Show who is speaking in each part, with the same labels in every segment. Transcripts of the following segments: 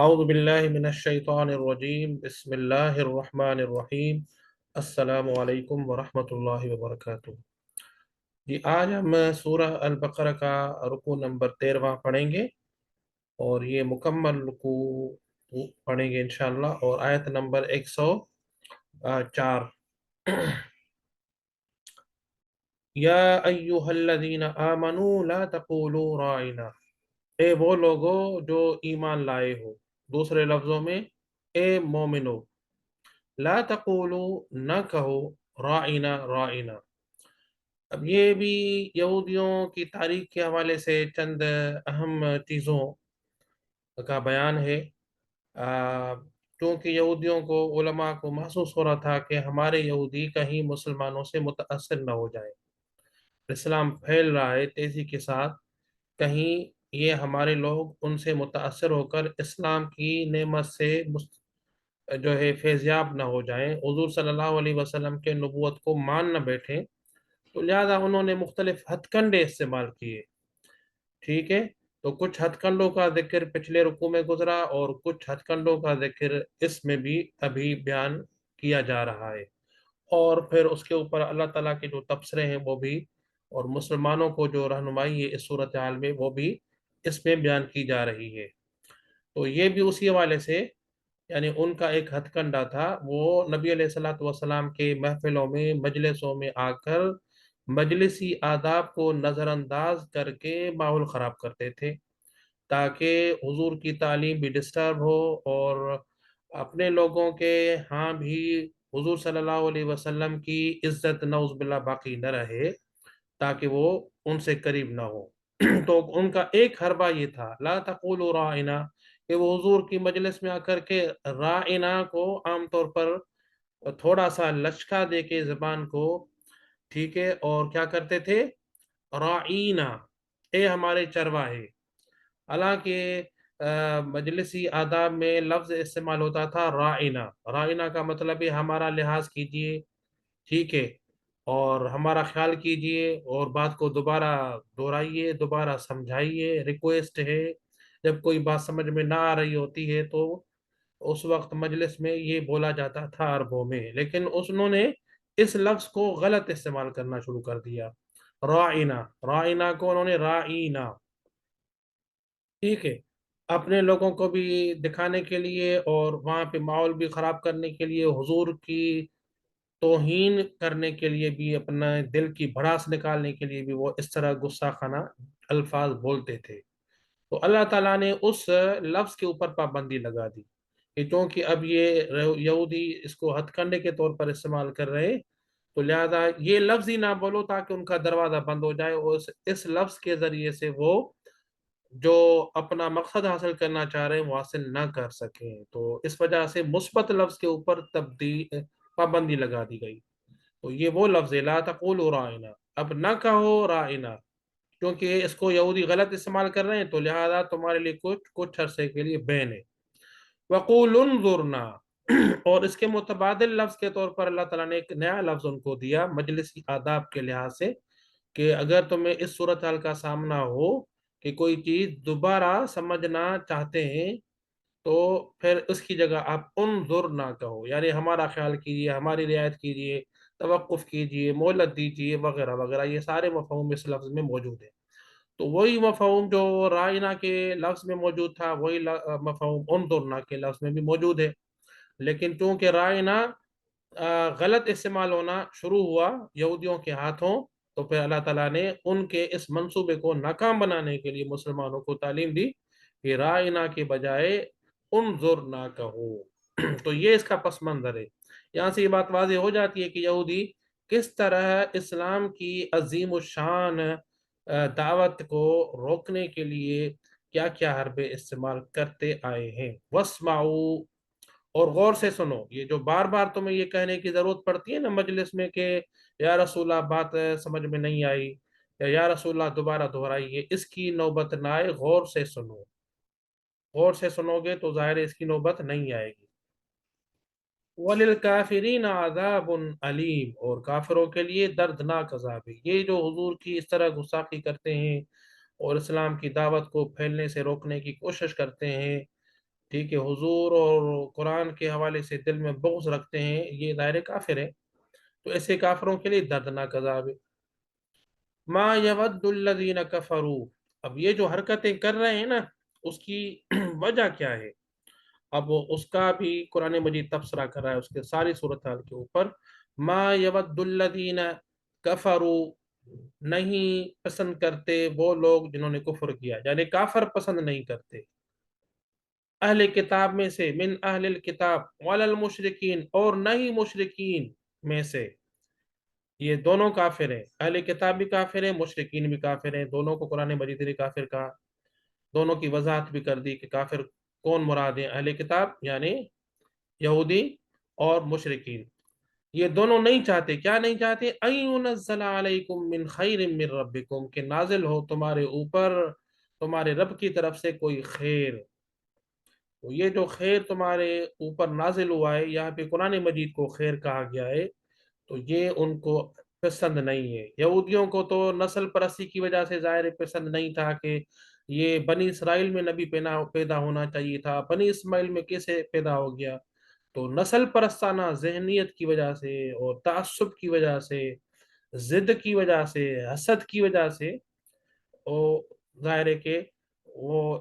Speaker 1: اعوذ باللہ من الشیطان الرجیم بسم اللہ الرحمن الرحیم السلام علیکم ورحمۃ اللہ وبرکاتہ۔ جی آج ہم سورہ البقرہ کا رکوع نمبر 13 پڑھیں گے، اور یہ مکمل رکوع پڑھیں گے انشاءاللہ، اور آیت نمبر 104۔ یا ایہا الذین آمنوا لا تقولوا رائنا، اے وہ لوگو جو ایمان لائے ہو، دوسرے لفظوں میں اے مومنو، لا تقولو نہ کہو رائنا رائنا۔ اب یہ بھی یہودیوں کی تاریخ کے حوالے سے چند اہم چیزوں کا بیان ہے۔ کیونکہ یہودیوں کو، علماء کو محسوس ہو رہا تھا کہ ہمارے یہودی کہیں مسلمانوں سے متاثر نہ ہو جائیں، اسلام پھیل رہا ہے تیزی کے ساتھ، کہیں یہ ہمارے لوگ ان سے متاثر ہو کر اسلام کی نعمت سے جو ہے فیضیاب نہ ہو جائیں، حضور صلی اللہ علیہ وسلم کے نبوت کو مان نہ بیٹھیں، تو لہذا انہوں نے مختلف ہتھ کنڈے استعمال کیے۔ ٹھیک ہے، تو کچھ ہتھ کنڈوں کا ذکر پچھلے رکوع میں گزرا، اور کچھ ہتھ کنڈوں کا ذکر اس میں بھی ابھی بیان کیا جا رہا ہے، اور پھر اس کے اوپر اللہ تعالیٰ کے جو تبصرے ہیں وہ بھی، اور مسلمانوں کو جو رہنمائی ہے اس صورتحال میں وہ بھی اس میں بیان کی جا رہی ہے۔ تو یہ بھی اسی حوالے سے، یعنی ان کا ایک ہتھ کنڈا تھا، وہ نبی علیہ الصلوۃ والسلام کے محفلوں میں، مجلسوں میں آ کر مجلسی آداب کو نظر انداز کر کے ماحول خراب کرتے تھے، تاکہ حضور کی تعلیم بھی ڈسٹرب ہو، اور اپنے لوگوں کے ہاں بھی حضور صلی اللہ علیہ وسلم کی عزت نعوذ باللہ باقی نہ رہے، تاکہ وہ ان سے قریب نہ ہو۔ تو ان کا ایک حربہ یہ تھا، لا تقولوا رائنا، کہ وہ حضور کی مجلس میں آ کر کے رائنا کو عام طور پر تھوڑا سا لچکا دے کے زبان کو، ٹھیک ہے، اور کیا کرتے تھے، رائنا، اے ہمارے چرواہے۔ حالانکہ مجلسی آداب میں لفظ استعمال ہوتا تھا رائنا، رائنا کا مطلب ہے ہمارا لحاظ کیجئے، ٹھیک ہے، اور ہمارا خیال کیجئے، اور بات کو دوبارہ دہرائیے، دوبارہ سمجھائیے، ریکویسٹ ہے۔ جب کوئی بات سمجھ میں نہ آ رہی ہوتی ہے تو اس وقت مجلس میں یہ بولا جاتا تھا عربوں میں، لیکن انہوں نے اس لفظ کو غلط استعمال کرنا شروع کر دیا، رائنا، رائنا کو انہوں نے رائنا، ٹھیک ہے، اپنے لوگوں کو بھی دکھانے کے لیے، اور وہاں پہ ماحول بھی خراب کرنے کے لیے، حضور کی توہین کرنے کے لیے بھی، اپنا دل کی بھڑاس نکالنے کے لیے بھی وہ اس طرح غصہ خانہ الفاظ بولتے تھے۔ تو اللہ تعالیٰ نے اس لفظ کے اوپر پابندی لگا دی، کہ چونکہ اب یہ یہودی اس کو ہتھ کنڈے کے طور پر استعمال کر رہے، تو لہذا یہ لفظ ہی نہ بولو تاکہ ان کا دروازہ بند ہو جائے، اور اس لفظ کے ذریعے سے وہ جو اپنا مقصد حاصل کرنا چاہ رہے ہیں وہ حاصل نہ کر سکیں۔ تو اس وجہ سے مثبت لفظ کے اوپر پابندی لگا دی گئی۔ تو یہ وہ لفظ ہے، لا تقولوا رائنا، اب نہ کہو رائنا، کیونکہ اس کو یہودی غلط استعمال کر رہے ہیں، تو لہذا تمہارے لیے کچھ عرصے کے لیے بین ہے۔ وَقُولُ انظُرْنَا، اور اس کے متبادل لفظ کے طور پر اللہ تعالیٰ نے ایک نیا لفظ ان کو دیا مجلسی آداب کے لحاظ سے، کہ اگر تمہیں اس صورتحال کا سامنا ہو کہ کوئی چیز دوبارہ سمجھنا چاہتے ہیں، تو پھر اس کی جگہ آپ انظر نہ کہو، یعنی ہمارا خیال کیجئے، ہماری رعایت کیجئے، توقف کیجئے، مہلت دیجئے، وغیرہ وغیرہ، یہ سارے مفہوم اس لفظ میں موجود ہیں۔ تو وہی مفہوم جو رائنا کے لفظ میں موجود تھا، وہی مفہوم انظرنا کے لفظ میں بھی موجود ہے، لیکن چونکہ رائنا غلط استعمال ہونا شروع ہوا یہودیوں کے ہاتھوں، تو پھر اللہ تعالیٰ نے ان کے اس منصوبے کو ناکام بنانے کے لیے مسلمانوں کو تعلیم دی کہ رائنا کے بجائے انظر نہ کہو۔ تو یہ اس کا پس منظر ہے۔ یہاں سے یہ بات واضح ہو جاتی ہے کہ یہودی کس طرح اسلام کی عظیم الشان دعوت کو روکنے کے لیے کیا کیا حربے استعمال کرتے آئے ہیں۔ وَاسْمَعُوا، اور غور سے سنو، یہ جو بار بار تمہیں یہ کہنے کی ضرورت پڑتی ہے نا مجلس میں کہ یا رسول اللہ بات سمجھ میں نہیں آئی، یا رسول اللہ دوبارہ دہرائیے، اس کی نوبت نہ آئے، غور سے سنو، غور سے سنو گے تو ظاہر ہے اس کی نوبت نہیں آئے گی۔ وَلِلْكَافِرِينَ عَذَابٌ عَلِيمٌ، اور کافروں کے لیے دردناک عذاب ہے۔ یہ جو حضور کی اس طرح گستاخی کرتے ہیں اور اسلام کی دعوت کو پھیلنے سے روکنے کی کوشش کرتے ہیں، ٹھیک ہے، حضور اور قرآن کے حوالے سے دل میں بغض رکھتے ہیں، یہ ظاہر کافر ہے، تو ایسے کافروں کے لیے دردناک عذاب ہے۔ ما یود الذین کفروا، اب یہ جو حرکتیں کر رہے ہیں نا، اس کی وجہ کیا ہے؟ اب اس کا بھی قرآن مجید تبصرہ کر رہا ہے اس کے ساری صورتحال کے اوپر۔ ما یود الذین کفروا، نہیں پسند کرتے وہ لوگ جنہوں نے کفر کیا، یعنی کافر پسند نہیں کرتے، اہل کتاب میں سے، من اہل الکتاب ولا المشرکین، اور نہ ہی مشرکین میں سے، یہ دونوں کافر ہیں، اہل کتاب بھی کافر ہیں، مشرکین بھی کافر ہیں، دونوں کو قرآن مجید نے کافر کہا، دونوں کی وضاحت بھی کر دی کہ کافر کون مراد ہے، اہل کتاب یعنی یہودی اور مشرکین، یہ دونوں نہیں چاہتے، کیا نہیں چاہتے؟ ان ينزل علیکم من خیر من ربکم، کہ نازل ہو تمہارے اوپر تمہارے رب کی طرف سے کوئی خیر، تو یہ جو خیر تمہارے اوپر نازل ہوا ہے، یہاں پہ قرآن مجید کو خیر کہا گیا ہے، تو یہ ان کو پسند نہیں ہے۔ یہودیوں کو تو نسل پرستی کی وجہ سے ظاہر پسند نہیں تھا کہ یہ بنی اسرائیل میں نبی پیدا ہونا چاہیے تھا، بنی اسماعیل میں کیسے پیدا ہو گیا؟ تو نسل پرستانہ ذہنیت کی وجہ سے اور تعصب کی وجہ سے، ضد کی وجہ سے، حسد کی وجہ سے، وہ ظاہر ہے کہ وہ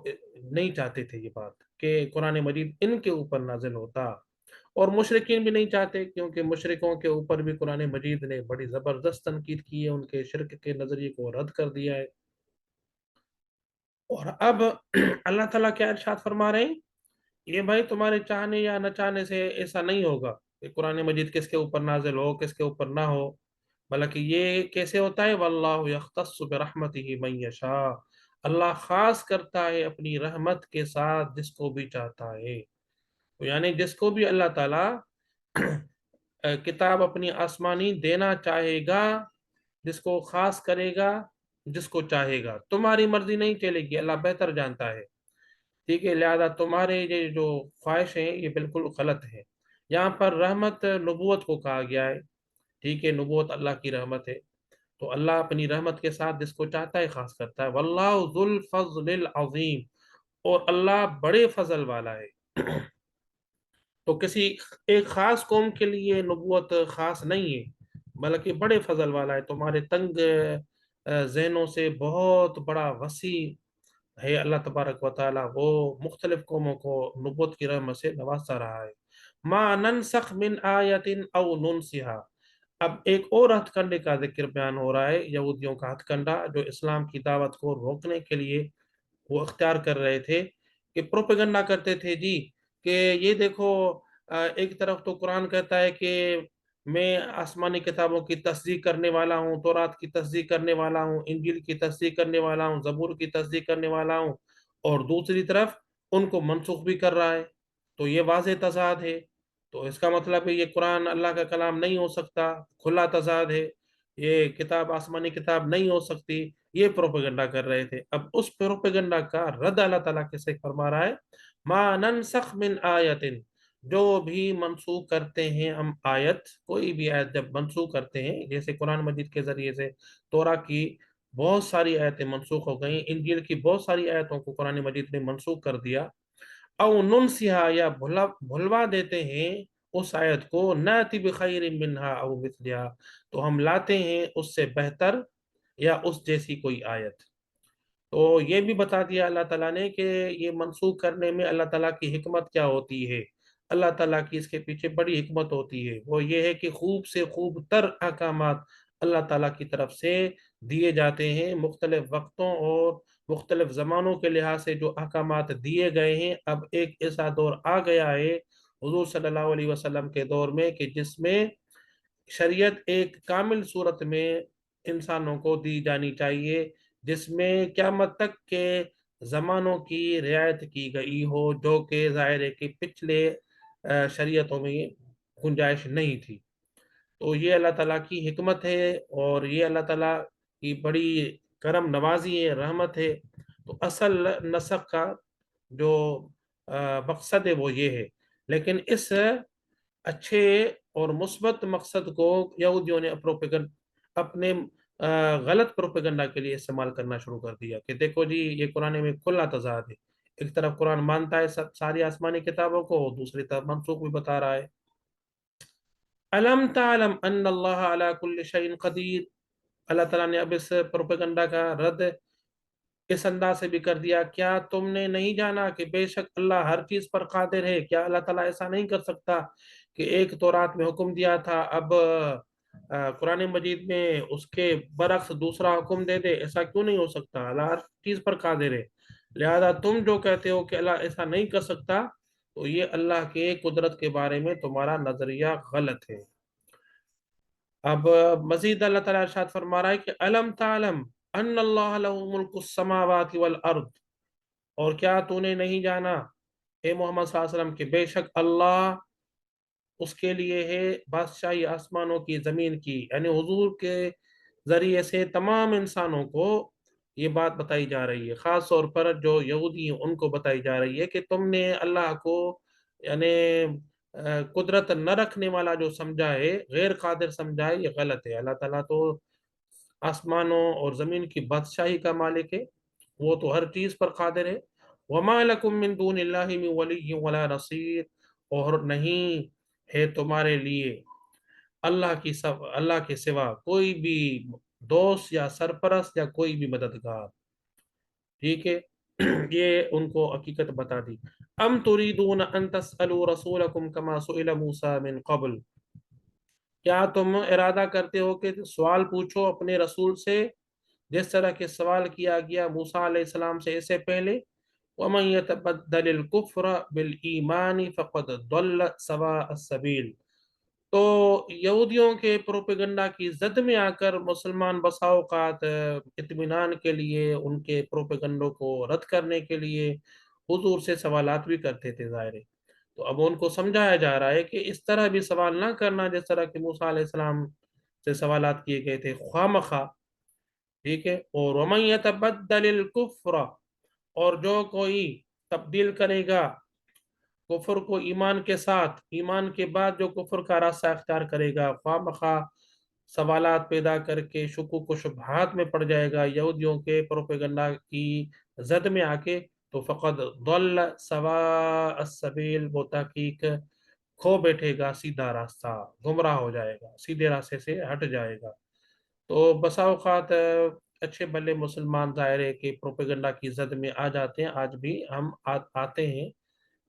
Speaker 1: نہیں چاہتے تھے یہ بات کہ قرآن مجید ان کے اوپر نازل ہوتا، اور مشرکین بھی نہیں چاہتے، کیونکہ مشرکوں کے اوپر بھی قرآن مجید نے بڑی زبردست تنقید کی ہے، ان کے شرک کے نظریے کو رد کر دیا ہے۔ اور اب اللہ تعالیٰ کیا ارشاد فرما رہے ہیں؟ یہ بھائی تمہارے چاہنے یا نہ چاہنے سے ایسا نہیں ہوگا کہ قرآن مجید کس کے اوپر نازل ہو کس کے اوپر نہ ہو، بلکہ یہ کیسے ہوتا ہے؟ واللہ یختص برحمتہ من یشاء، اللہ خاص کرتا ہے اپنی رحمت کے ساتھ جس کو بھی چاہتا ہے، تو یعنی جس کو بھی اللہ تعالیٰ کتاب اپنی آسمانی دینا چاہے گا، جس کو خاص کرے گا، جس کو چاہے گا، تمہاری مرضی نہیں چلے گی، اللہ بہتر جانتا ہے، ٹھیک ہے، لہذا تمہارے یہ جو خواہش ہیں یہ بالکل غلط ہے۔ یہاں پر رحمت نبوت کو کہا گیا ہے، ٹھیک ہے، نبوت اللہ کی رحمت ہے، تو اللہ اپنی رحمت کے ساتھ جس کو چاہتا ہے خاص کرتا ہے، واللہ ذو الفضل العظیم، اور اللہ بڑے فضل والا ہے۔ تو کسی ایک خاص قوم کے لیے نبوت خاص نہیں ہے، بلکہ بڑے فضل والا ہے، تمہارے تنگ ذہنوں سے بہت بڑا وسیع ہے اللہ تبارک و تعالیٰ، وہ مختلف قوموں کو نبوت کی رحمت سے نوازتا رہا ہے۔ ما ننسخ من آیت او ننسها، اب ایک اور ہتھ کنڈے کا ذکر بیان ہو رہا ہے، یہودیوں کا ہتھ کنڈا جو اسلام کی دعوت کو روکنے کے لیے وہ اختیار کر رہے تھے، کہ پروپیگنڈا کرتے تھے جی، کہ یہ دیکھو ایک طرف تو قرآن کہتا ہے کہ میں آسمانی کتابوں کی تصدیق کرنے والا ہوں، تورات کی تصدیق کرنے والا ہوں، انجیل کی تصدیق کرنے والا ہوں، زبور کی تصدیق کرنے والا ہوں، اور دوسری طرف ان کو منسوخ بھی کر رہا ہے، تو یہ واضح تضاد ہے، تو اس کا مطلب ہے یہ قرآن اللہ کا کلام نہیں ہو سکتا، کھلا تضاد ہے، یہ کتاب آسمانی کتاب نہیں ہو سکتی، یہ پروپیگنڈا کر رہے تھے۔ اب اس پروپیگنڈا کا رد اللہ تعالیٰ کیسے فرما رہا ہے؟ ما ننسخ من آیت، جو بھی منسوخ کرتے ہیں ہم آیت، کوئی بھی آیت جب منسوخ کرتے ہیں، جیسے قرآن مجید کے ذریعے سے تورا کی بہت ساری آیتیں منسوخ ہو گئیں، انجیل کی بہت ساری آیتوں کو قرآن مجید نے منسوخ کر دیا، او ننسیہا، یا بھلوا دیتے ہیں اس آیت کو، ناتی بخیر منہا او مثلہا، تو ہم لاتے ہیں اس سے بہتر یا اس جیسی کوئی آیت۔ تو یہ بھی بتا دیا اللہ تعالیٰ نے کہ یہ منسوخ کرنے میں اللہ تعالیٰ کی حکمت کیا ہوتی ہے، اللہ تعالیٰ کی اس کے پیچھے بڑی حکمت ہوتی ہے، وہ یہ ہے کہ خوب سے خوب تر احکامات اللہ تعالیٰ کی طرف سے دیے جاتے ہیں، مختلف وقتوں اور مختلف زمانوں کے لحاظ سے جو احکامات دیے گئے ہیں، اب ایک ایسا دور آ گیا ہے حضور صلی اللہ علیہ وسلم کے دور میں کہ جس میں شریعت ایک کامل صورت میں انسانوں کو دی جانی چاہیے، جس میں قیامت تک کے زمانوں کی رعایت کی گئی ہو، جو کہ ظاہر ہے کہ پچھلے شریعتوں میں گنجائش نہیں تھی، تو یہ اللہ تعالیٰ کی حکمت ہے، اور یہ اللہ تعالیٰ کی بڑی کرم نوازی ہے، رحمت ہے، تو اصل نسخ کا جو مقصد ہے وہ یہ ہے، لیکن اس اچھے اور مثبت مقصد کو یہودیوں نے اپنے غلط پروپیگنڈا کے لیے استعمال کرنا شروع کر دیا، کہ دیکھو جی یہ قرآن میں کھلا تضاد ہے، ایک طرف قرآن مانتا ہے ساری آسمانی کتابوں کو، دوسری طرف منسوخ بھی بتا رہا ہے۔ الم تعلم ان اللہ علی کل شیء قدیر، اللہ تعالیٰ نے اب اس پروپیگنڈا کا رد اس انداز سے بھی کر دیا، کیا تم نے نہیں جانا کہ بے شک اللہ ہر چیز پر قادر ہے؟ کیا اللہ تعالیٰ ایسا نہیں کر سکتا کہ ایک تورات میں حکم دیا تھا، اب قرآن مجید میں اس کے برعکس دوسرا حکم دے دے؟ ایسا کیوں نہیں ہو سکتا؟ اللہ ہر چیز پر قادر ہے، لہذا تم جو کہتے ہو کہ اللہ ایسا نہیں کر سکتا، تو یہ اللہ کے قدرت کے بارے میں تمہارا نظریہ غلط ہے۔ اب مزید اللہ تعالیٰ ارشاد فرما رہا ہے کہ الم تعلم ان اللہ لہ ملک السماوات والارض، اور کیا تو نے نہیں جانا اے محمد صلی اللہ علیہ وسلم کہ بے شک اللہ، اس کے لیے ہے بادشاہی آسمانوں کی زمین کی، یعنی حضور کے ذریعے سے تمام انسانوں کو یہ بات بتائی جا رہی ہے، خاص طور پر جو یہودی ہیں ان کو بتائی جا رہی ہے کہ تم نے اللہ کو یعنی قدرت نہ رکھنے والا جو سمجھا ہے، غیر قادر سمجھا ہے، یہ غلط ہے۔ اللہ تعالیٰ تو آسمانوں اور زمین کی بادشاہی کا مالک ہے، وہ تو ہر چیز پر قادر ہے۔ وَمَا لَكُم مِّن دُونِ اللَّهِ مِن وَلِيٍّ وَلَا نَصِيرٍ، اور نہیں ہے تمہارے لیے اللہ کے سوا کوئی بھی دوست یا سرپرست یا کوئی بھی مددگار، ٹھیک ہے؟ یہ ان کو حقیقت بتا دی۔ ام تريدون ان تسألوا رسولكم كما سئل موسى من قبل، کیا تم ارادہ کرتے ہو کہ سوال پوچھو اپنے رسول سے جس طرح کے سوال کیا گیا موسیٰ علیہ السلام سے اس سے پہلے؟ وَمَن يَتَبَدَّلِ الْكُفْرَ بِالْإِيمَانِ فَقَدْ ضَلَّ سَوَاءَ السَّبِيلِ، تو یہودیوں کے پروپیگنڈا کی زد میں آ کر مسلمان بسا اوقات اطمینان کے لیے، ان کے پروپیگنڈوں کو رد کرنے کے لیے حضور سے سوالات بھی کرتے تھے، ظاہر ہے۔ تو اب ان کو سمجھایا جا رہا ہے کہ اس طرح بھی سوال نہ کرنا جس طرح کہ موسیٰ علیہ السلام سے سوالات کیے گئے تھے، خواہ مخواہ، ٹھیک ہے؟ اور وَمَن يَتَبَدَّلِ الْكُفْرَ، اور جو کوئی تبدیل کرے گا کفر کو ایمان کے ساتھ، ایمان کے بعد جو کفر کا راستہ اختیار کرے گا، خواہ مخواہ سوالات پیدا کر کے شکوک و شبہات میں پڑ جائے گا یہودیوں کے پروپیگنڈا کی زد میں آ کے، تو فقد ضل سواء السبیل، وہ تحقیق کھو بیٹھے گا سیدھا راستہ، گمراہ ہو جائے گا، سیدھے راستے سے ہٹ جائے گا۔ تو بسا اوقات اچھے بھلے مسلمان ظاہر ہے کہ پروپیگنڈا کی زد میں آ جاتے ہیں، آج بھی ہم آتے ہیں۔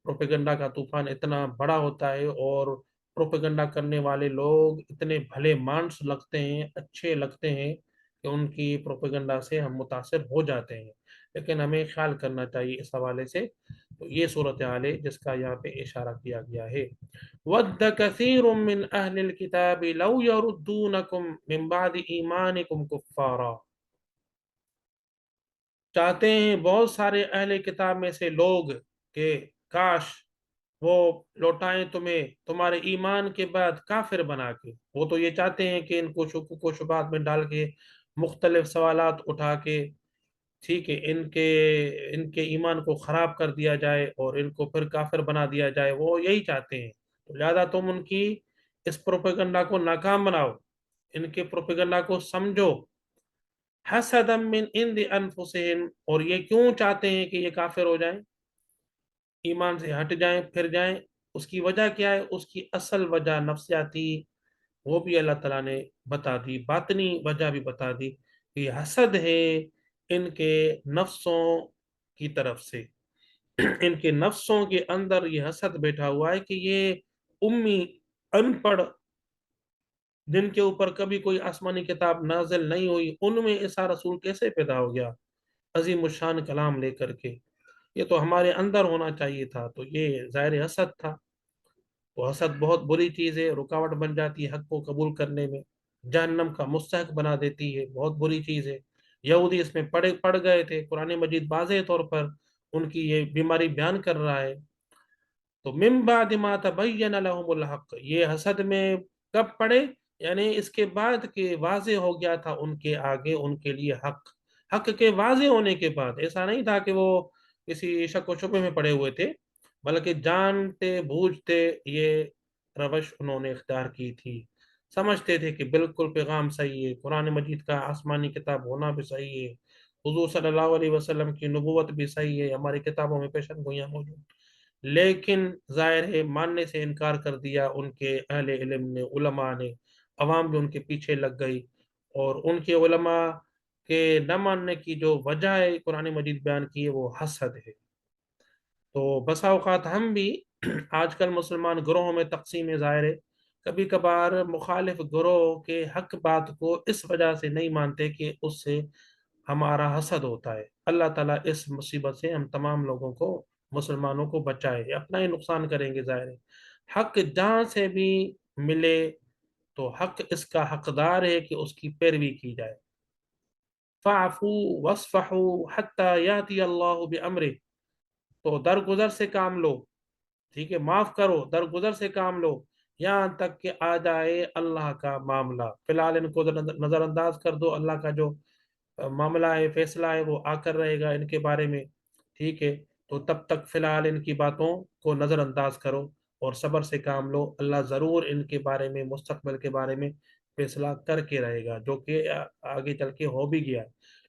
Speaker 1: پروپیگنڈا کا طوفان اتنا بڑا ہوتا ہے اور پروپیگنڈا کرنے والے لوگ اتنے بھلے مانس لگتے ہیں، اچھے لگتے ہیں کہ ان کی پروپیگنڈا سے ہم متاثر ہو جاتے ہیں، لیکن ہمیں خیال کرنا چاہیے اس حوالے سے۔ تو یہ صورتحال ہے جس کا یہاں پہ اشارہ کیا گیا ہے۔ وَدَّ كَثِيرٌ مِّنْ أَهْلِ الْكِتَابِ لَوْ يَرُدُّونَكُمْ مِّن بَعْدِ إِيمَانِكُمْ كُفَّارًا، چاہتے ہیں بہت سارے اہل کتاب میں سے لوگ کہ کاش وہ لوٹائیں تمہیں تمہارے ایمان کے بعد کافر بنا کے۔ وہ تو یہ چاہتے ہیں کہ ان کو شکوک و شبہات میں ڈال کے، مختلف سوالات اٹھا کے، ٹھیک ہے، ان کے ایمان کو خراب کر دیا جائے اور ان کو پھر کافر بنا دیا جائے، وہ یہی چاہتے ہیں۔ تو لہذا تم ان کی اس پروپیگنڈا کو ناکام بناؤ، ان کے پروپیگنڈا کو سمجھو۔ حسدا من عند انفسہم، اور یہ کیوں چاہتے ہیں کہ یہ کافر ہو جائیں، ایمان سے ہٹ جائیں، پھر جائیں؟ اس کی وجہ کیا ہے؟ اس کی اصل وجہ نفسیاتی، وہ بھی اللہ تعالیٰ نے بتا دی، باطنی وجہ بھی بتا دی کہ یہ حسد ہے ان کے نفسوں کی طرف سے۔ ان کے نفسوں کے اندر یہ حسد بیٹھا ہوا ہے کہ یہ امی، ان پڑھ، جن کے اوپر کبھی کوئی آسمانی کتاب نازل نہیں ہوئی، ان میں ایسا رسول کیسے پیدا ہو گیا عظیم الشان کلام لے کر کے؟ یہ تو ہمارے اندر ہونا چاہیے تھا۔ تو یہ ظاہر حسد تھا۔ تو حسد بہت بری چیز ہے، رکاوٹ بن جاتی ہے حق کو قبول کرنے میں، جہنم کا مستحق بنا دیتی ہے، بہت بری چیز ہے۔ یہودی اس میں پڑ گئے تھے، قرآن مجید واضح طور پر ان کی یہ بیماری بیان کر رہا ہے۔ تو من بعد ما تبین لهم الحق، یہ حسد میں کب پڑے؟ یعنی اس کے بعد کہ واضح ہو گیا تھا ان کے آگے ان کے لیے حق، حق کے واضح ہونے کے بعد۔ ایسا نہیں تھا کہ وہ کسی شک و شبے میں پڑے ہوئے تھے، بلکہ جانتے بوجھتے یہ روش انہوں نے اختیار کی تھی، سمجھتے تھے کہ بالکل پیغام صحیح ہے، قرآن مجید کا آسمانی کتاب ہونا بھی صحیح ہے، حضور صلی اللہ علیہ وسلم کی نبوت بھی صحیح ہے، ہماری کتابوں میں پیشن گوئیاں موجود، لیکن ظاہر ہے ماننے سے انکار کر دیا ان کے اہل علم نے، علماء نے، عوام بھی ان کے پیچھے لگ گئی، اور ان کے علماء کے نہ ماننے کی جو وجہ ہے قرآن مجید بیان کی ہے وہ حسد ہے۔ تو بسا اوقات ہم بھی آج کل مسلمان گروہوں میں تقسیم ظاہر ہے، کبھی کبھار مخالف گروہ کے حق بات کو اس وجہ سے نہیں مانتے کہ اس سے ہمارا حسد ہوتا ہے۔ اللہ تعالیٰ اس مصیبت سے ہم تمام لوگوں کو، مسلمانوں کو بچائے، اپنا ہی نقصان کریں گے ظاہر ہے۔ حق جہاں سے بھی ملے تو حق اس کا حقدار ہے کہ اس کی پیروی کی جائے۔ فَاعْفُوا وَاصْفَحُوا حَتَّى يَأْتِيَ اللَّهُ بِأَمْرِهِ، تو درگزر سے کام لو، ٹھیک ہے، معاف کرو، درگزر سے کام لو یہاں تک کہ آ جائے اللہ کا معاملہ۔ فی الحال ان کو نظر انداز کر دو، اللہ کا جو معاملہ ہے، فیصلہ ہے، وہ آ کر رہے گا ان کے بارے میں، ٹھیک ہے، تو تب تک فی الحال ان کی باتوں کو نظر انداز کرو اور صبر سے کام لو، اللہ ضرور ان کے بارے میں، مستقبل کے بارے میں فیصلہ کر کے رہے گا، جو کہ آگے چل کے ہو بھی گیا ہے۔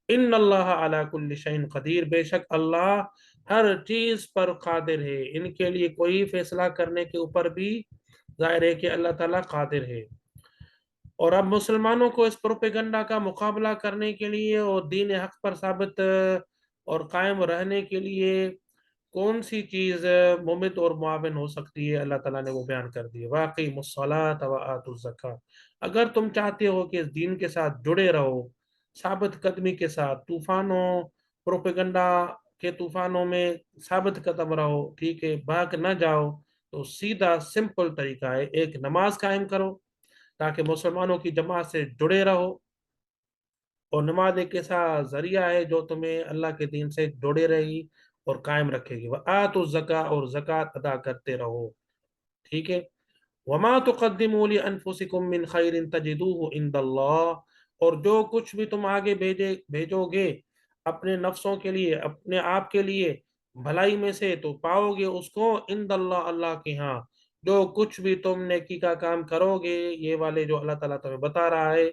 Speaker 1: ان اللہ علی کل شیء قدیر، بے شک اللہ ہر چیز پر قادر ہے، ان کے لیے کوئی فیصلہ کرنے کے اوپر بھی ظاہر ہے کہ اللہ تعالیٰ قادر ہے۔ اور اب مسلمانوں کو اس پروپیگنڈا کا مقابلہ کرنے کے لیے اور دین حق پر ثابت اور قائم رہنے کے لیے کون سی چیز ممت اور معاون ہو سکتی ہے، اللہ تعالیٰ نے وہ بیان کر دی ہے۔ وَأَقِیمُوا الصَّلَاةَ وَآتُوا الزَّکَاةَ، اگر تم چاہتے ہو کہ اس دین کے ساتھ جڑے رہو، ثابت قدمی کے ساتھ، طوفانوں، پروپیگنڈا کے طوفانوں میں ثابت قدم رہو، ٹھیک ہے، بھاگ نہ جاؤ، تو سیدھا سمپل طریقہ ہے، ایک نماز قائم کرو تاکہ مسلمانوں کی جماعت سے جڑے رہو، اور نماز ایک ایسا ذریعہ ہے جو تمہیں اللہ کے دین سے جوڑے رہے گی اور قائم رکھے گی۔ وَآتُوا الزَّکَاةَ، اور زکوٰۃ ادا کرتے رہو، ٹھیک ہے۔ وَمَا تُقَدِّمُوا لِأَنفُسِكُم مِّن خَيْرٍ تَجِدُوهُ عِندَ اللَّهِ، اور جو کچھ بھی تم آگے بھیجو گے اپنے نفسوں کے لیے، اپنے آپ کے لیے بھلائی میں سے، تو پاؤ گے اس کو عند اللہ، اللہ کے ہاں۔ جو کچھ بھی تم نیکی کا کام کرو گے، یہ والے جو اللہ تعالیٰ تمہیں بتا رہا ہے،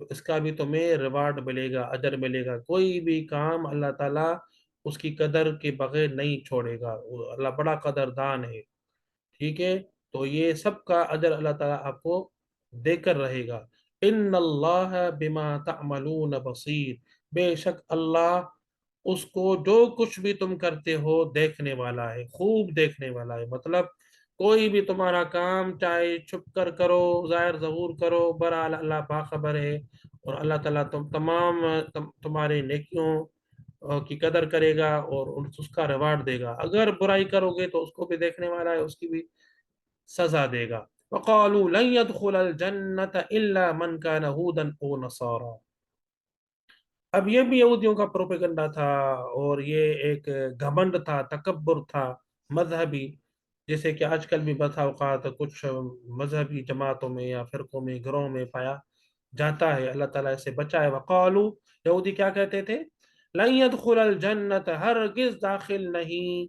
Speaker 1: تو اس کا بھی تمہیں ریوارڈ ملے گا، اجر ملے گا۔ کوئی بھی کام اللہ تعالیٰ اس کی قدر کے بغیر نہیں چھوڑے گا، اللہ بڑا قدردان ہے، ٹھیک ہے۔ تو یہ سب کا اجر اللہ تعالیٰ آپ کو دے کر رہے گا۔ ان اللہ بما تعملون بصیر، بے شک اللہ اس کو جو کچھ بھی تم کرتے ہو دیکھنے والا ہے، خوب دیکھنے والا ہے۔ مطلب کوئی بھی تمہارا کام چاہے چھپ کر کرو، ظاہر ظہور کرو، بہرحال اللہ باخبر ہے، اور اللہ تعالیٰ تمہارے نیکیوں کی قدر کرے گا اور اس کا ریوارڈ دے گا۔ اگر برائی کرو گے تو اس کو بھی دیکھنے والا ہے، اس کی بھی سزا دے گا۔ وَقَالُوا لَن يَدْخُلَ الْجَنَّةَ إِلَّا مَنْ كَانَ هُودًا أَوْ نَصَارَىٰ، اب یہ بھی یہودیوں کا پروپیگنڈا تھا، اور یہ ایک گھمنڈ تھا، تکبر تھا مذہبی، جیسے کہ آج کل بھی بسا اوقات کچھ مذہبی جماعتوں میں یا فرقوں میں، گروہوں میں پایا جاتا ہے، اللہ تعالیٰ اسے بچائے۔ وقالو، یہودی کیا کہتے تھے؟ لن يدخل الجنت، ہرگز داخل نہیں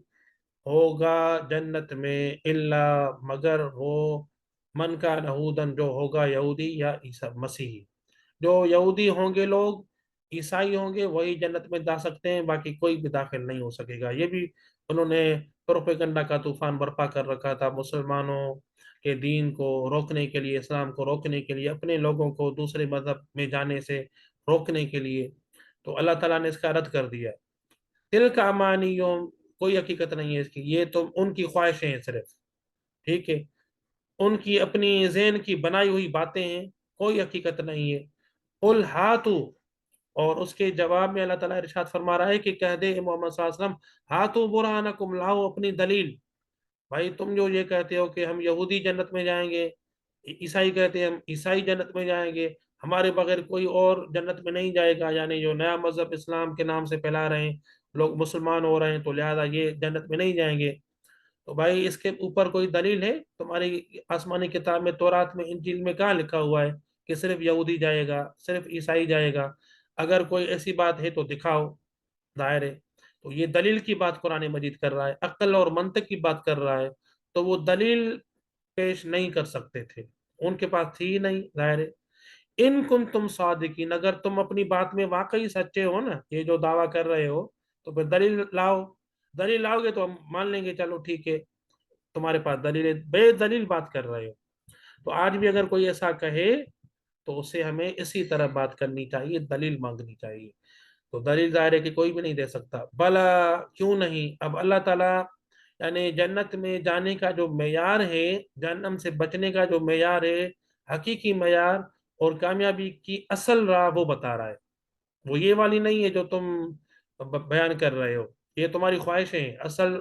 Speaker 1: ہوگا جنت میں، الا مگر وہ، من کا یہودن، جو ہوگا یہودی یا عیسی مسیحی، جو یہودی ہوں گے لوگ، عیسائی ہوں گے، وہی جنت میں جا سکتے ہیں، باقی کوئی بھی داخل نہیں ہو سکے گا۔ یہ بھی انہوں نے پروپیگنڈا کا طوفان برپا کر رکھا تھا، مسلمانوں کے دین کو روکنے کے لیے، اسلام کو روکنے کے لیے، اپنے لوگوں کو دوسرے مذہب میں جانے سے روکنے کے لیے۔ تو اللہ تعالیٰ نے اس کا رد کر دیا۔ دل کا امانیوں، کوئی حقیقت نہیں ہے اس کی، یہ تو ان کی خواہشیں ہیں صرف، ٹھیک ہے، ان کی اپنی ذہن کی بنائی ہوئی باتیں ہیں، کوئی حقیقت نہیں ہے۔ قل ہاتو، اور اس کے جواب میں اللہ تعالیٰ ارشاد فرما رہا ہے کہ کہہ دے محمد صلی اللہ علیہ وسلم، ہاتو برہانکم، لاؤ اپنی دلیل۔ بھائی تم جو یہ کہتے ہو کہ ہم یہودی جنت میں جائیں گے، عیسائی کہتے ہیں ہم عیسائی جنت میں جائیں گے، ہمارے بغیر کوئی اور جنت میں نہیں جائے گا، یعنی جو نیا مذہب اسلام کے نام سے پھیلا رہے ہیں لوگ، مسلمان ہو رہے ہیں، تو لہذا یہ جنت میں نہیں جائیں گے۔ تو بھائی اس کے اوپر کوئی دلیل ہے تمہاری آسمانی کتاب میں، تورات میں، انجیل میں کہاں لکھا ہوا ہے کہ صرف یہودی جائے گا، صرف عیسائی جائے گا؟ اگر کوئی ایسی بات ہے تو دکھاؤ، ظاہر ہے۔ تو یہ دلیل کی بات قرآن مجید کر رہا ہے، عقل اور منطق کی بات کر رہا ہے، تو وہ دلیل پیش نہیں کر سکتے تھے، ان کے پاس تھی ہی نہیں، ظاہر ہے۔ ان کن تم صادقین، اگر تم اپنی بات میں واقعی سچے ہو نا، یہ جو دعویٰ کر رہے ہو، تو پھر دلیل لاؤ. دلیل لاؤ گے تو ہم مان لیں گے، چلو ٹھیک ہے تمہارے پاس دلیل ہے. بے دلیل بات کر رہے ہو. تو آج بھی اگر کوئی ایسا کہے تو اسے ہمیں اسی طرح بات کرنی چاہیے، دلیل مانگنی چاہیے. تو دلیل ظاہر ہے کہ کوئی بھی نہیں دے سکتا. بلا کیوں نہیں. اب اللہ تعالیٰ یعنی جنت میں جانے کا جو معیار ہے، جہنم سے بچنے کا جو معیار ہے، حقیقی معیار اور کامیابی کی اصل راہ وہ بتا رہا ہے. وہ یہ والی نہیں ہے جو تم بیان کر رہے ہو. یہ تمہاری خواہشیں ہیں. اصل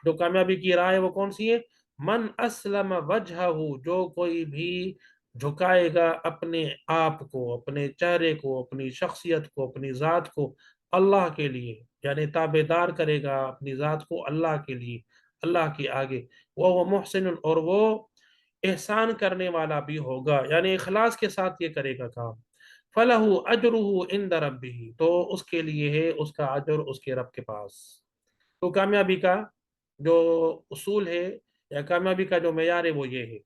Speaker 1: جو کامیابی کی راہ ہے وہ کون سی ہے؟ من اسلم وجہہ، جو کوئی بھی جھکائے گا اپنے آپ کو، اپنے چہرے کو، اپنی شخصیت کو، اپنی ذات کو اللہ کے لیے، یعنی تابع دار کرے گا اپنی ذات کو اللہ کے لیے، اللہ کے آگے. وہ محسن، اور وہ احسان کرنے والا بھی ہوگا، یعنی اخلاص کے ساتھ یہ کرے گا کام. فَلَهُ أَجْرُهُ عِنْدَ رَبِّهِ، تو اس کے لیے ہے اس کا اجر اس کے رب کے پاس. تو کامیابی کا جو اصول ہے یا کامیابی کا جو معیار ہے وہ یہ ہے،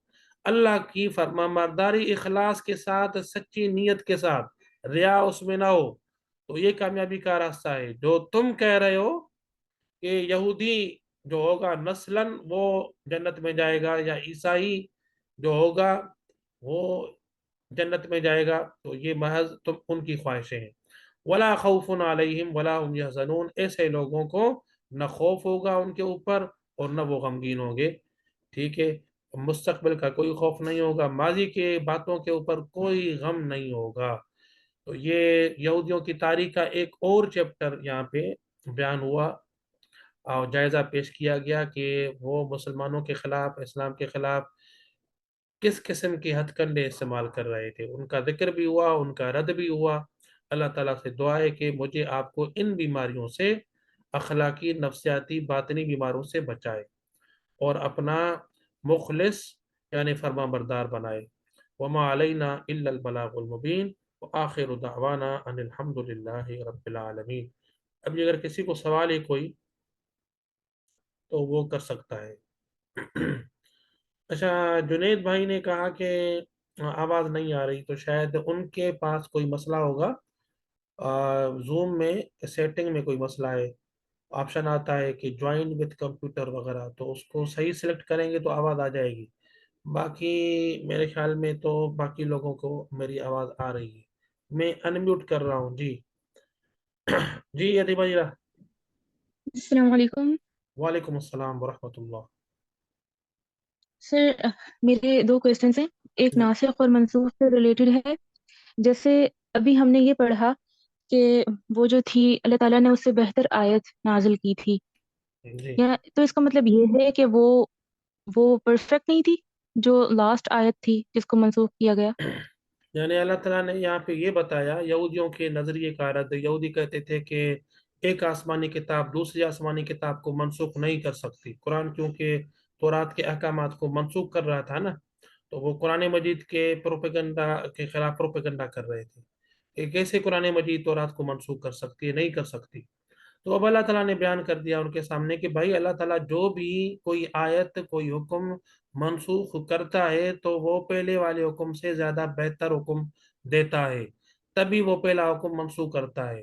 Speaker 1: اللہ کی فرما برداری اخلاص کے ساتھ، سچی نیت کے ساتھ، ریا اس میں نہ ہو. تو یہ کامیابی کا راستہ ہے. جو تم کہہ رہے ہو کہ یہودی جو ہوگا نسلاً وہ جنت میں جائے گا، یا عیسائی جو ہوگا وہ جنت میں جائے گا، تو یہ محض تم ان کی خواہشیں ہیں. ولا خوف علیہم ولا هم يحزنون، ایسے لوگوں کو نہ خوف ہوگا ان کے اوپر اور نہ وہ غمگین ہوں گے. ٹھیک ہے، مستقبل کا کوئی خوف نہیں ہوگا، ماضی کے باتوں کے اوپر کوئی غم نہیں ہوگا. تو یہ یہودیوں کی تاریخ کا ایک اور چیپٹر یہاں پہ بیان ہوا اور جائزہ پیش کیا گیا کہ وہ مسلمانوں کے خلاف، اسلام کے خلاف کس قسم کے ہتھ کنڈے استعمال کر رہے تھے. ان کا ذکر بھی ہوا، ان کا رد بھی ہوا. اللہ تعالیٰ سے دعا ہے کہ مجھے آپ کو ان بیماریوں سے، اخلاقی، نفسیاتی، باطنی بیماریوں سے بچائے اور اپنا مخلص یعنی فرما بردار بنائے. وما علینا الا البلاغ المبین، وآخر دعوانا ان الحمد للہ رب العالمین. اب اگر کسی کو سوال ہے کوئی تو وہ کر سکتا ہے. اچھا، جنید بھائی نے کہا کہ آواز نہیں آ رہی، تو شاید ان کے پاس کوئی مسئلہ ہوگا. زوم میں سیٹنگ میں کوئی مسئلہ ہے. آپشن آتا ہے کہ جوائن وتھ کمپیوٹر وغیرہ، تو اس کو صحیح سلیکٹ کریں گے تو آواز آ جائے گی. باقی میرے خیال میں تو باقی لوگوں کو میری آواز آ رہی ہے. میں انمیوٹ کر رہا ہوں جی. جی ادیبہ جی.
Speaker 2: السلام علیکم
Speaker 1: وعلیکم السلام ورحمۃ اللہ.
Speaker 2: سر، میرے دو کویسچنس ہیں. ایک
Speaker 1: جی
Speaker 2: ناسخ اور منسوخ سے ریلیٹڈ ہے. جیسے ابھی ہم نے یہ پڑھا کہ وہ جو تھی اللہ تعالیٰ نے اس سے بہتر آیت نازل کی تھی،
Speaker 1: جی.
Speaker 2: یا تو اس کا مطلب یہ ہے کہ وہ پرفیکٹ نہیں تھی جو لاسٹ آیت تھی جس کو منسوخ کیا گیا.
Speaker 1: یعنی اللہ تعالیٰ نے یہاں پہ یہ بتایا یہودیوں کے نظریے کا رد. یہودی کہتے تھے کہ ایک آسمانی کتاب دوسری آسمانی کتاب کو منسوخ نہیں کر سکتی. قرآن کیونکہ تورات کے احکامات کو منسوخ کر رہا تھا نا، تو وہ قرآن مجید کے پروپیگنڈا کے خلاف پروپیگنڈا کر رہے تھے کہ کیسے قرآن مجید تورات کو منسوخ کر سکتی ہے، نہیں کر سکتی. تو اب اللہ تعالیٰ نے بیان کر دیا ان کے سامنے کہ بھائی اللہ تعالیٰ جو بھی کوئی آیت، کوئی حکم منسوخ کرتا ہے تو وہ پہلے والے حکم سے زیادہ بہتر حکم دیتا ہے، تبھی وہ پہلا حکم منسوخ کرتا ہے.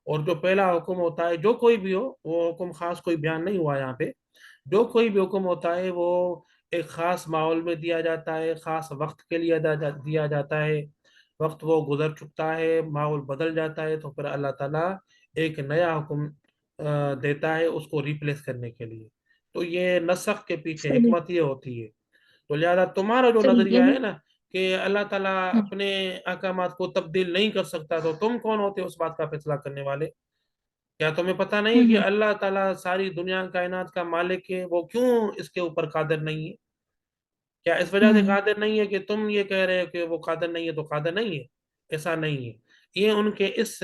Speaker 1: اور جو پہلا حکم ہوتا ہے جو کوئی بھی ہو، وہ حکم خاص کوئی بیان نہیں ہوا یہاں پہ، جو کوئی بھی حکم ہوتا ہے وہ ایک خاص ماحول میں دیا جاتا ہے، خاص وقت کے لیے دیا جاتا ہے. وقت وہ گزر چکتا ہے، ماحول بدل جاتا ہے، تو پھر اللہ تعالیٰ ایک نیا حکم دیتا ہے اس کو ریپلیس کرنے کے لیے. تو یہ نسخ کے پیچھے
Speaker 2: صحیح
Speaker 1: حکمت یہ ہوتی ہے. تو لہذا تمہارا جو
Speaker 2: صحیح
Speaker 1: نظریہ
Speaker 2: یعنی
Speaker 1: ہے نا کہ اللہ تعالیٰ اپنے احکامات کو تبدیل نہیں کر سکتا، تو تم کون ہوتے اس بات کا فیصلہ کرنے والے؟ کیا تمہیں پتہ نہیں کہ
Speaker 2: ہوں
Speaker 1: اللہ تعالیٰ ساری دنیا کائنات کا مالک ہے، وہ کیوں اس کے اوپر قادر نہیں ہے؟ کیا اس وجہ سے
Speaker 2: ہوں
Speaker 1: قادر نہیں ہے کہ تم یہ کہہ رہے ہو کہ وہ قادر نہیں ہے تو قادر نہیں ہے؟ ایسا نہیں ہے. یہ ان کے اس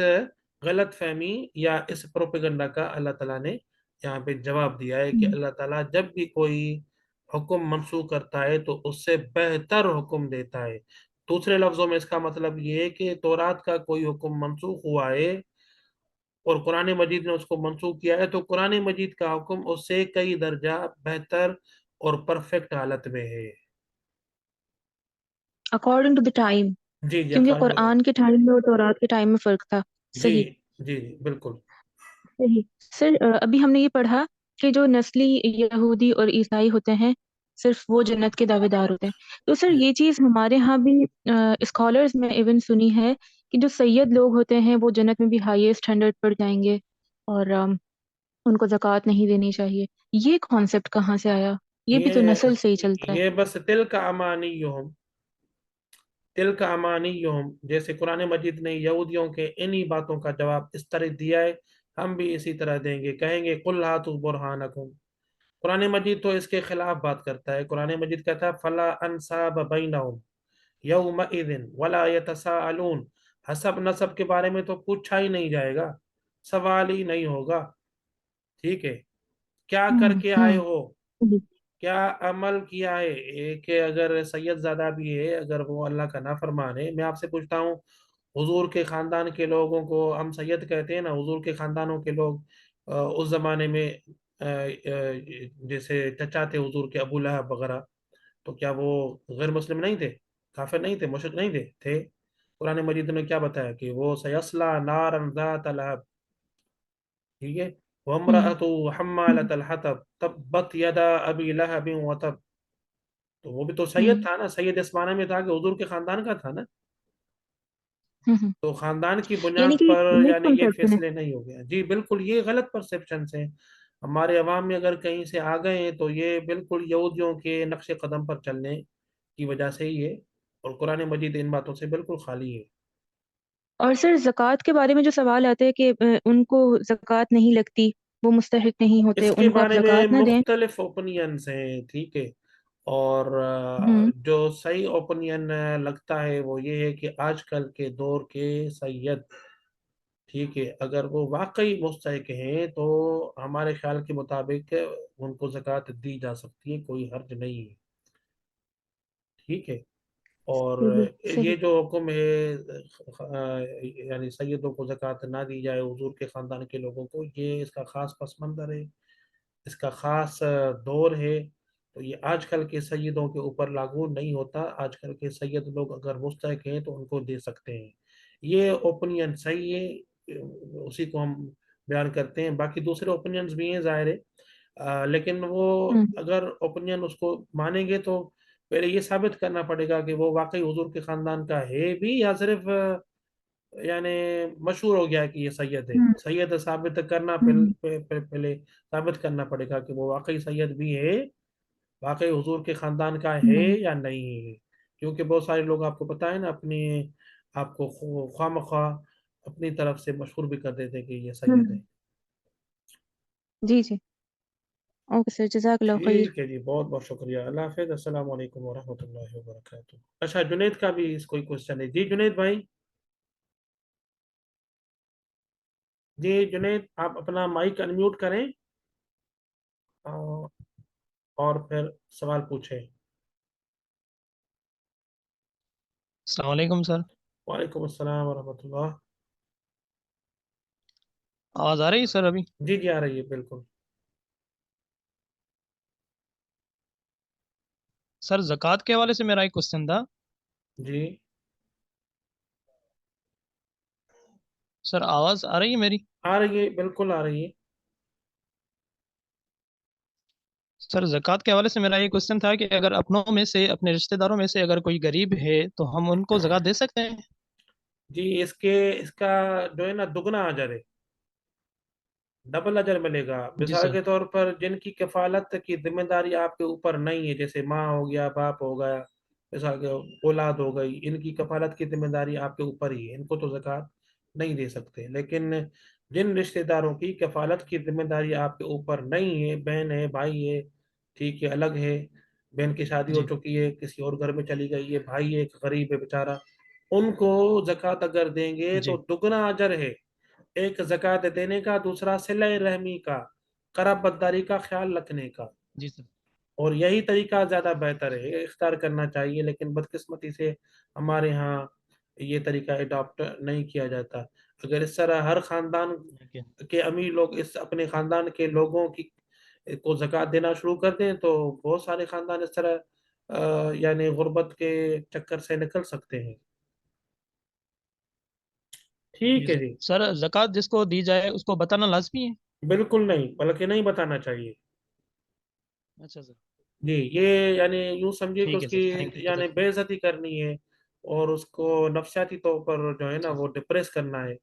Speaker 1: غلط فہمی یا اس پروپیگنڈا کا اللہ تعالیٰ نے یہاں پہ جواب دیا ہے کہ
Speaker 2: ہوں
Speaker 1: اللہ تعالیٰ جب بھی کوئی حکم منسوخ کرتا ہے تو اس سے بہتر حکم دیتا ہے. دوسرے لفظوں میں اس کا مطلب یہ ہے کہ تورات کا کوئی حکم منسوخ ہوا ہے اور قرآن مجید نے اس کو منسوخ کیا ہے، تو قرآن مجید کا حکم اس سے کئی درجہ بہتر اور پرفیکٹ حالت میں ہے.
Speaker 2: According to the time.
Speaker 1: جی جی
Speaker 2: کیونکہ
Speaker 1: آکاش بھائی،
Speaker 2: قرآن کے ٹائم میں اور تورات کے ٹائم میں فرق تھا.
Speaker 1: جی
Speaker 2: صحیح.
Speaker 1: جی جی بالکل.
Speaker 2: صحیح. سر ابھی ہم نے یہ پڑھا کہ جو نسلی یہودی اور عیسائی ہوتے ہیں صرف وہ جنت کے دعوے دار ہوتے ہیں. تو سر یہ چیز ہمارے ہاں بھی اسکالرز میں ایون سنی ہے کہ جو سید لوگ ہوتے ہیں وہ جنت میں بھی ہائیسٹ 100 پر جائیں گے، اور ان کو زکوٰۃ نہیں دینی چاہیے. یہ کانسیپٹ کہاں سے آیا؟ یہ بھی تو
Speaker 1: یہ
Speaker 2: نسل سے ہی چلتا ہے.
Speaker 1: یہ بس تل کا امانیہم، تل کا امانیہم، جیسے قرآن مجید نے یہودیوں کے انہی باتوں کا جواب اس طرح دیا ہے، ہم بھی اسی طرح دیں گے. کہیں گے قل ہاتوا برہانکم. قرآن مجید تو اس کے خلاف بات کرتا ہے. قرآن مجید کہتا ہے فلا انصاب بینہم یومئذ ولا یتساءلون. حسب نسب کے بارے میں تو پوچھا ہی نہیں جائے گا، سوال ہی نہیں ہوگا. ٹھیک ہے، کیا کر کے آئے
Speaker 2: ہوں.
Speaker 1: ہو، کیا عمل کیا ہے. کہ اگر سید زادہ بھی ہے، اگر وہ اللہ کا نافرمان ہے، میں آپ سے پوچھتا ہوں، حضور کے خاندان کے لوگوں کو ہم سید کہتے ہیں نا، حضور کے خاندانوں کے لوگ اس زمانے میں جیسے چچا تھے حضور کے ابو لہب وغیرہ، تو کیا وہ غیر مسلم نہیں تھے، کافر نہیں تھے، مشرک نہیں تھے؟ قرآن مجید نے کیا بتایا کہ وہ سیصلہ نارا ذات لہب. ٹھیک ہے،
Speaker 2: ہوں.
Speaker 1: وامرأته حمالة الحطب تبت یدا ابی لہب وتب. تو وہ بھی تو سید
Speaker 2: ہوں.
Speaker 1: تھا نا، سید اس معنی میں تھا کہ حضور کے خاندان کا تھا نا.
Speaker 2: ہوں.
Speaker 1: تو خاندان کی
Speaker 2: یعنی
Speaker 1: بنیاد
Speaker 2: کہ
Speaker 1: پر یعنی یہ
Speaker 2: مسکنسیپشن ہے.
Speaker 1: فیصلے نہیں ہو گئے. جی بالکل، یہ غلط پرسپشنز ہیں ہمارے عوام میں. اگر کہیں سے آ گئے ہیں تو یہ بالکل یہودیوں کے نقش قدم پر چلنے کی وجہ سے ہی ہے، اور قرآن مجید ان باتوں سے بالکل خالی ہے.
Speaker 2: اور سر زکوٰۃ کے بارے میں جو سوال آتے ہیں کہ ان کو زکوٰۃ نہیں لگتی، وہ مستحق نہیں ہوتے،
Speaker 1: اس کے
Speaker 2: ان کو آپ
Speaker 1: بارے میں
Speaker 2: زکوٰۃ نہ دیں.
Speaker 1: مختلف اوپینینز ہیں. ٹھیک ہے، اور
Speaker 2: ہوں.
Speaker 1: جو صحیح اوپینین لگتا ہے وہ یہ ہے کہ آج کل کے دور کے سید، ٹھیک ہے، اگر وہ واقعی مستحق ہیں تو ہمارے خیال کے مطابق ان کو زکوٰۃ دی جا سکتی ہے، کوئی حرج نہیں ہے. ٹھیک ہے، اور
Speaker 2: صحیح.
Speaker 1: یہ
Speaker 2: صحیح.
Speaker 1: جو حکم ہے یعنی سیدوں کو زکوٰۃ نہ دی جائے، حضور کے خاندان کے لوگوں کو، یہ اس کا خاص پس منظر ہے، اس کا خاص دور ہے. تو یہ آج کل کے سیدوں کے اوپر لاگو نہیں ہوتا. آج کل کے سید لوگ اگر مستحق ہیں تو ان کو دے سکتے ہیں. یہ اوپینین صحیح ہے، اسی کو ہم بیان کرتے ہیں. باقی دوسرے اوپینینز بھی ہیں ظاہر ہے، لیکن وہ
Speaker 2: ہوں.
Speaker 1: اگر اوپینین اس کو مانیں گے تو پہلے یہ ثابت کرنا پڑے گا کہ وہ واقعی حضور کے خاندان کا ہے بھی، یا صرف یعنی مشہور ہو گیا کہ یہ سید ہے.
Speaker 2: ہوں.
Speaker 1: سید ثابت کرنا
Speaker 2: ہوں.
Speaker 1: پہلے ثابت کرنا پڑے گا کہ وہ واقعی سید بھی ہے، واقعی حضور کے خاندان کا ہے
Speaker 2: ہوں.
Speaker 1: یا نہیں ہے. کیونکہ بہت سارے لوگ آپ کو پتہ ہے نا، اپنی آپ کو خواہ مخواہ اپنی طرف سے مشہور بھی کر دیتے کہ یہ سید ہے.
Speaker 2: ہوں. جی جی. اوکے سر، جزاک اللہ خیر.
Speaker 1: ٹھیک ہے جی، بہت بہت شکریہ. اللہ حافظ. السلام علیکم ورحمۃ اللہ وبرکاتہ. اچھا، جنید کا بھی اس کوئی کوشچن ہے؟ جی جنید بھائی. جی جنید، آپ اپنا مائک انمیوٹ کریں اور پھر سوال پوچھیں.
Speaker 3: السلام علیکم سر.
Speaker 1: وعلیکم السلام ورحمۃ اللہ.
Speaker 3: آواز آ رہی ہے سر ابھی؟
Speaker 1: جی جی آ رہی ہے بالکل.
Speaker 3: سر زکوٰۃ کے حوالے سے میرا ایک کوشچن تھا.
Speaker 1: جی
Speaker 3: سر آواز آ رہی ہے میری؟
Speaker 1: آ رہی ہے، بالکل آ رہی ہے.
Speaker 3: سر زکوٰۃ کے حوالے سے میرا یہ کوشچن تھا کہ اگر اپنوں میں سے، اپنے رشتہ داروں میں سے اگر کوئی غریب ہے تو ہم ان کو زکوٰۃ دے سکتے ہیں؟
Speaker 1: جی اس کا جو ہے نا دگنا اجر ہے، ڈبل اجر ملے گا.
Speaker 3: جی
Speaker 1: مثال
Speaker 3: سر.
Speaker 1: کے طور پر جن کی کفالت کی ذمہ داری آپ کے اوپر نہیں ہے، جیسے ماں ہو گیا، باپ ہو گیا، مثال کے اولاد ہو گئی، ان کی کفالت کی ذمہ داری آپ کے اوپر ہی ہے، ان کو تو زکوٰۃ نہیں دے سکتے. لیکن جن رشتہ داروں کی کفالت کی ذمہ داری آپ کے اوپر نہیں ہے، بہن ہے، بھائی ہے، ٹھیک ہے، الگ ہے، بہن کی شادی ہو
Speaker 3: جی
Speaker 1: چکی ہے، کسی اور گھر میں چلی گئی ہے، بھائی ہے ایک غریب ہے بیچارہ، ان کو زکوٰۃ اگر دیں گے تو
Speaker 3: جی
Speaker 1: دگنا اجر ہے. ایک زکوٰۃ دینے کا، دوسرا صلہ رحمی کا، قرابت داری کا خیال رکھنے کا.
Speaker 3: جی سر.
Speaker 1: اور یہی طریقہ زیادہ بہتر ہے، اختیار کرنا چاہیے. لیکن بدقسمتی سے ہمارے ہاں یہ طریقہ اڈاپٹ نہیں کیا جاتا. اگر اس طرح ہر خاندان
Speaker 3: اوکے.
Speaker 1: کے امیر لوگ اس اپنے خاندان کے لوگوں کی کو زکوٰۃ دینا شروع کر دیں تو بہت سارے خاندان اس طرح یعنی غربت کے چکر سے نکل سکتے ہیں. ٹھیک ہے جی.
Speaker 3: سر زکوٰۃ جس کو دی جائے اس کو بتانا لازمی ہے؟
Speaker 1: بالکل نہیں، بلکہ نہیں بتانا چاہیے
Speaker 3: اچھا سر.
Speaker 1: جی. یہ یعنی یوں سمجھیے کہ
Speaker 3: ٹھیک
Speaker 1: اس
Speaker 3: ہے
Speaker 1: کی
Speaker 3: سر، تھینک یو
Speaker 1: یعنی
Speaker 3: جزاک
Speaker 1: بے عزتی کرنی ہے، اور اس کو نفسیاتی طور پر جو ہے نا
Speaker 3: اللہ.
Speaker 1: وہ ڈپریس کرنا ہے.